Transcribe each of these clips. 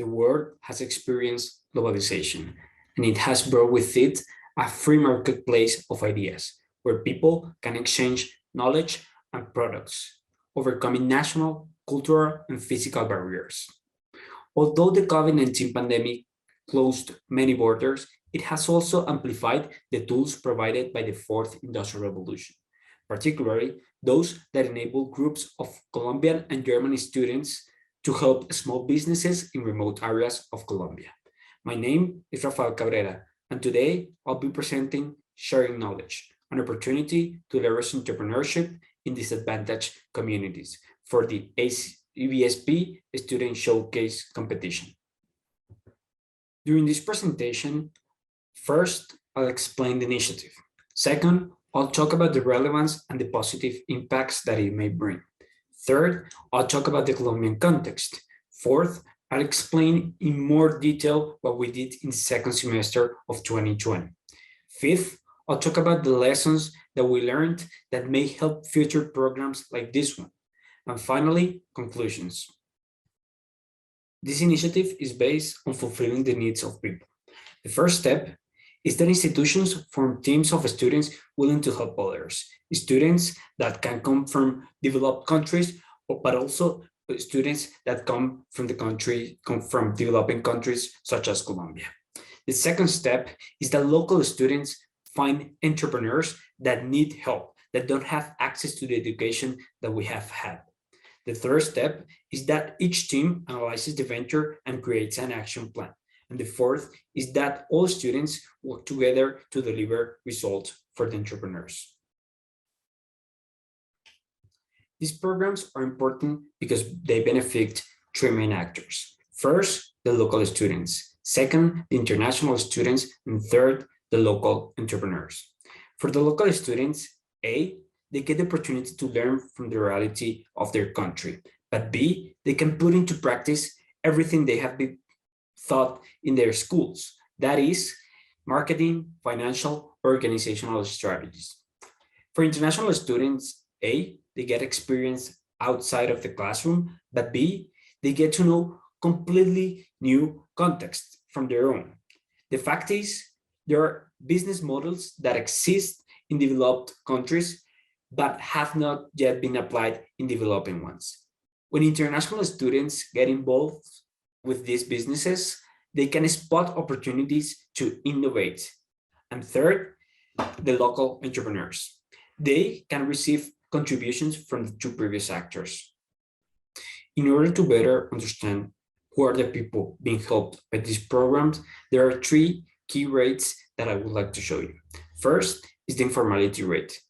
the world has experienced globalization, and it has brought with it a free marketplace of ideas where people can exchange knowledge and products, overcoming national, cultural, and physical barriers. Although the COVID-19 pandemic closed many borders, it has also amplified the tools provided by the Fourth Industrial Revolution, particularly those that enable groups of Colombian and German students to help small businesses in remote areas of Colombia. My name is Rafael Cabrera, and today I'll be presenting Sharing Knowledge, an opportunity to leverage entrepreneurship in disadvantaged communities for the ACBSP Student Showcase Competition. During this presentation, first, I'll explain the initiative. Second, I'll talk about the relevance and the positive impacts that it may bring. Third, I'll talk about the Colombian context. Fourth, I'll explain in more detail what we did in the second semester of 2020. Fifth, I'll talk about the lessons that we learned that may help future programs like this one. And finally, conclusions. This initiative is based on fulfilling the needs of people. The first step is that institutions form teams of students willing to help others. Students that can come from developed countries, but also students that come from developing countries such as Colombia. The second step is that local students find entrepreneurs that need help, that don't have access to the education that we have had. The third step is that each team analyzes the venture and creates an action plan. And the fourth is that all students work together to deliver results for the entrepreneurs. These programs are important because they benefit three main actors. First, the local students. Second, the international students. And third, the local entrepreneurs. For the local students, A, they get the opportunity to learn from the reality of their country. But B, they can put into practice everything they have been taught in their schools. That is, marketing, financial, organizational strategies. For international students, A, they get experience outside of the classroom, but B, they get to know completely new context from their own. The fact is, there are business models that exist in developed countries, but have not yet been applied in developing ones. When international students get involved with these businesses, they can spot opportunities to innovate. And third, the local entrepreneurs. They can receive contributions from the two previous actors. In order to better understand who are the people being helped by these programs, there are three key rates that I would like to show you. First is the informality rate,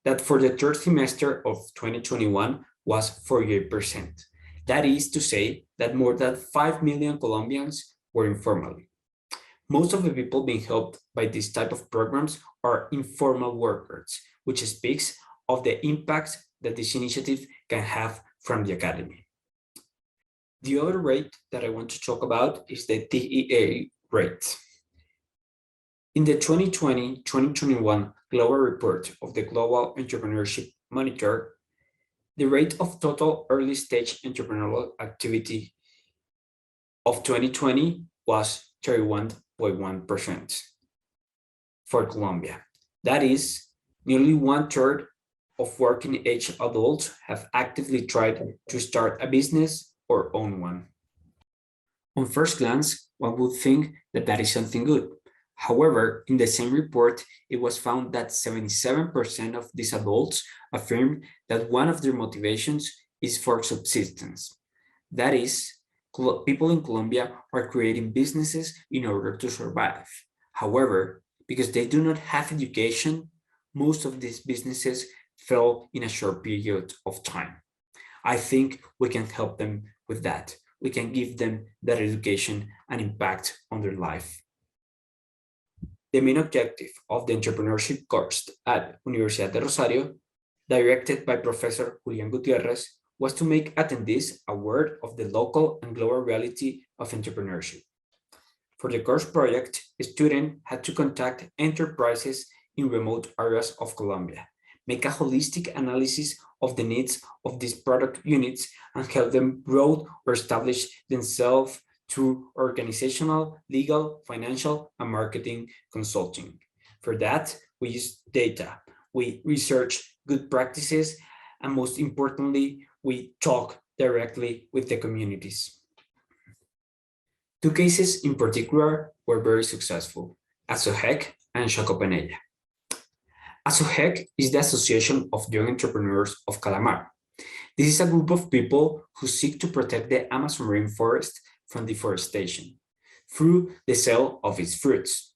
that for the third semester of 2021 was 48%. That is to say that more than 5 million Colombians were informally. Most of the people being helped by this type of programs are informal workers, which speaks of the impact that this initiative can have from the academy. The other rate that I want to talk about is the TEA rate. In the 2020-2021 Global Report of the Global Entrepreneurship Monitor, the rate of total early stage entrepreneurial activity of 2020 was 31.1% for Colombia. That is, nearly 1/3 of working age adults have actively tried to start a business or own one. On first glance, one would think that that is something good. However, in the same report, it was found that 77% of these adults affirmed that one of their motivations is for subsistence. That is, people in Colombia are creating businesses in order to survive. However, because they do not have education, most of these businesses fail in a short period of time. I think we can help them with that. We can give them that education and impact on their life. The main objective of the entrepreneurship course at Universidad de Rosario, directed by Professor Julián Gutiérrez, was to make attendees aware of the local and global reality of entrepreneurship. For the course project, a student had to contact enterprises in remote areas of Colombia, make a holistic analysis of the needs of these product units, and help them grow or establish themselves through organizational, legal, financial, and marketing consulting. For that, we use data, we research good practices, and most importantly, we talk directly with the communities. Two cases in particular were very successful, ASOHEC and Chacopenella. ASOHEC is the Association of Young Entrepreneurs of Calamar. This is a group of people who seek to protect the Amazon rainforest from deforestation through the sale of its fruits.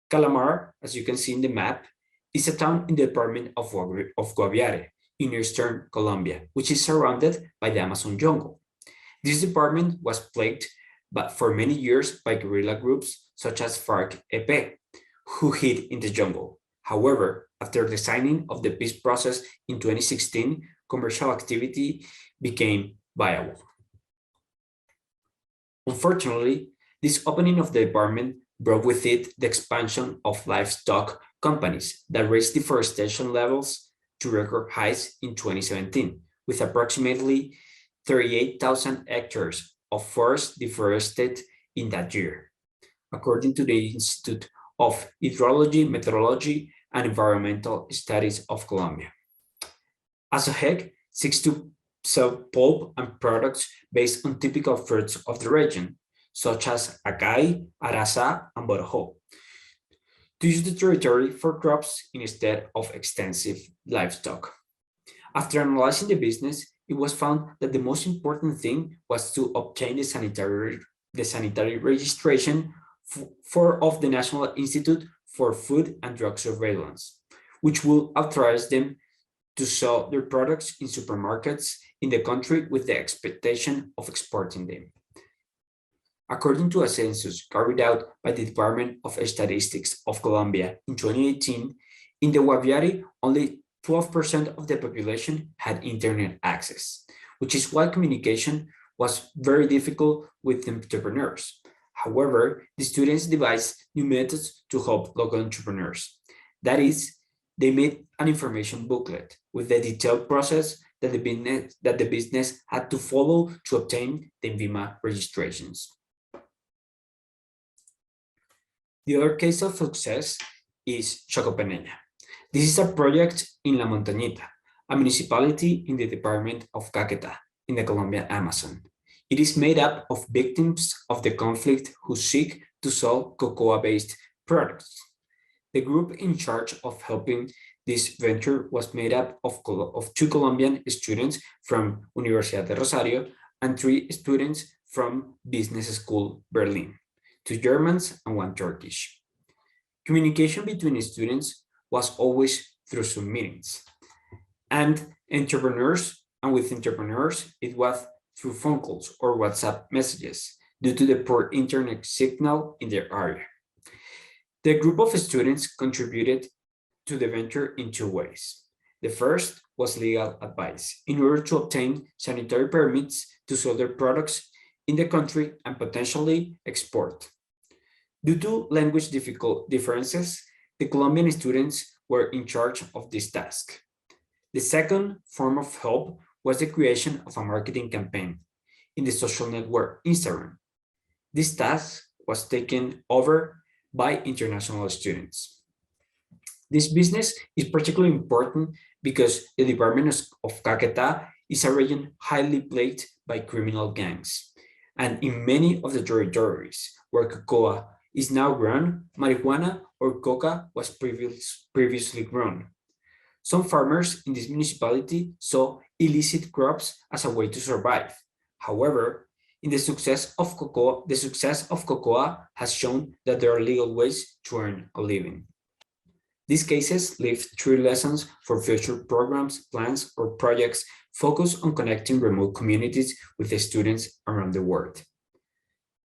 Calamar, as you can see in the map, is a town in the department of Guaviare in eastern Colombia, which is surrounded by the Amazon jungle. This department was plagued for many years by guerrilla groups such as FARC-EP, who hid in the jungle. However, after the signing of the peace process in 2016, commercial activity became viable. Unfortunately, this opening of the department brought with it the expansion of livestock companies that raised deforestation levels to record highs in 2017, with approximately 38,000 hectares of forest deforested in that year, according to the Institute of Hydrology, Meteorology, and Environmental Studies of Colombia. ASOHEC seeks to sell pulp and products based on typical fruits of the region, such as acai, arasa, and borojo, to use the territory for crops instead of extensive livestock. After analyzing the business, it was found that the most important thing was to obtain the sanitary registration of the National Institute for Food and Drug Surveillance, which will authorize them to sell their products in supermarkets in the country with the expectation of exporting them. According to a census carried out by the Department of Statistics of Colombia in 2018, in the Guaviare, only 12% of the population had internet access, which is why communication was very difficult with entrepreneurs. However, the students devised new methods to help local entrepreneurs. That is, they made an information booklet with the detailed process that the business had to follow to obtain the INVIMA registrations. The other case of success is Chacopenella. This is a project in La Montañita, a municipality in the department of Caquetá in the Colombian Amazon. It is made up of victims of the conflict who seek to sell cocoa-based products. The group in charge of helping this venture was made up of 2 Colombian students from Universidad de Rosario and 3 students from Business School Berlin, 2 Germans and 1 Turkish. Communication between students was always through Zoom meetings, and with entrepreneurs, it was through phone calls or WhatsApp messages due to the poor internet signal in their area. The group of students contributed to the venture in 2 ways. The first was legal advice in order to obtain sanitary permits to sell their products in the country and potentially export. Due to language differences, the Colombian students were in charge of this task. The second form of help was the creation of a marketing campaign in the social network Instagram. This task was taken over by international students. This business is particularly important because the department of Caquetá is a region highly plagued by criminal gangs. And in many of the territories where cocoa is now grown, marijuana or coca was previously grown. Some farmers in this municipality saw illicit crops as a way to survive. However, the success of cocoa has shown that there are legal ways to earn a living. These cases leave 3 lessons for future programs, plans, or projects focused on connecting remote communities with the students around the world.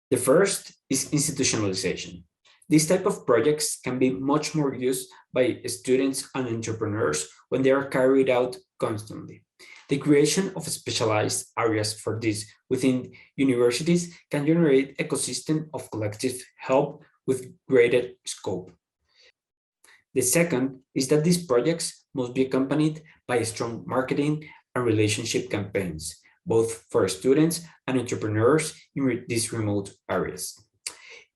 The first is institutionalization. These type of projects can be much more used by students and entrepreneurs when they are carried out constantly. The creation of specialized areas for this within universities can generate an ecosystem of collective help with greater scope. The second is that these projects must be accompanied by strong marketing and relationship campaigns, both for students and entrepreneurs in these remote areas.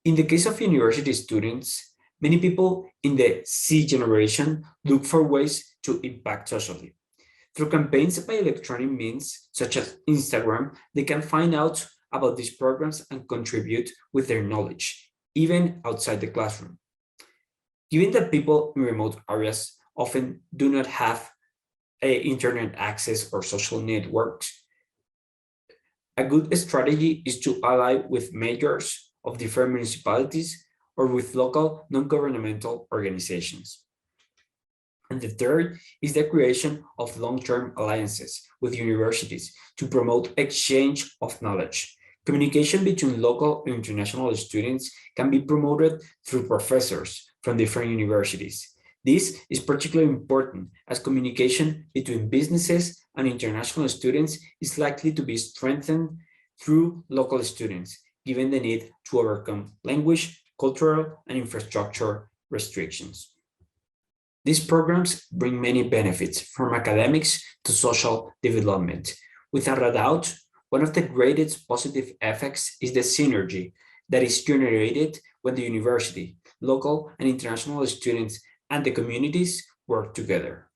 In the case of university students, many people in the C generation look for ways to impact socially. Through campaigns by electronic means, such as Instagram, they can find out about these programs and contribute with their knowledge, even outside the classroom. Given that people in remote areas often do not have internet access or social networks, a good strategy is to ally with mayors of different municipalities or with local non-governmental organizations. And the third is the creation of long-term alliances with universities to promote exchange of knowledge. Communication between local and international students can be promoted through professors from different universities. This is particularly important as communication between businesses and international students is likely to be strengthened through local students, given the need to overcome language, cultural, and infrastructure restrictions. These programs bring many benefits from academics to social development. Without a doubt, one of the greatest positive effects is the synergy that is generated when the university, local and international students, and the communities work together.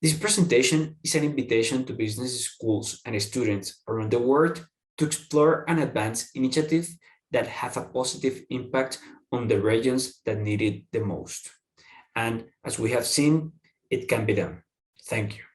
This presentation is an invitation to business schools and students around the world to explore and advance initiatives that have a positive impact on the regions that need it the most. And as we have seen, it can be done. Thank you.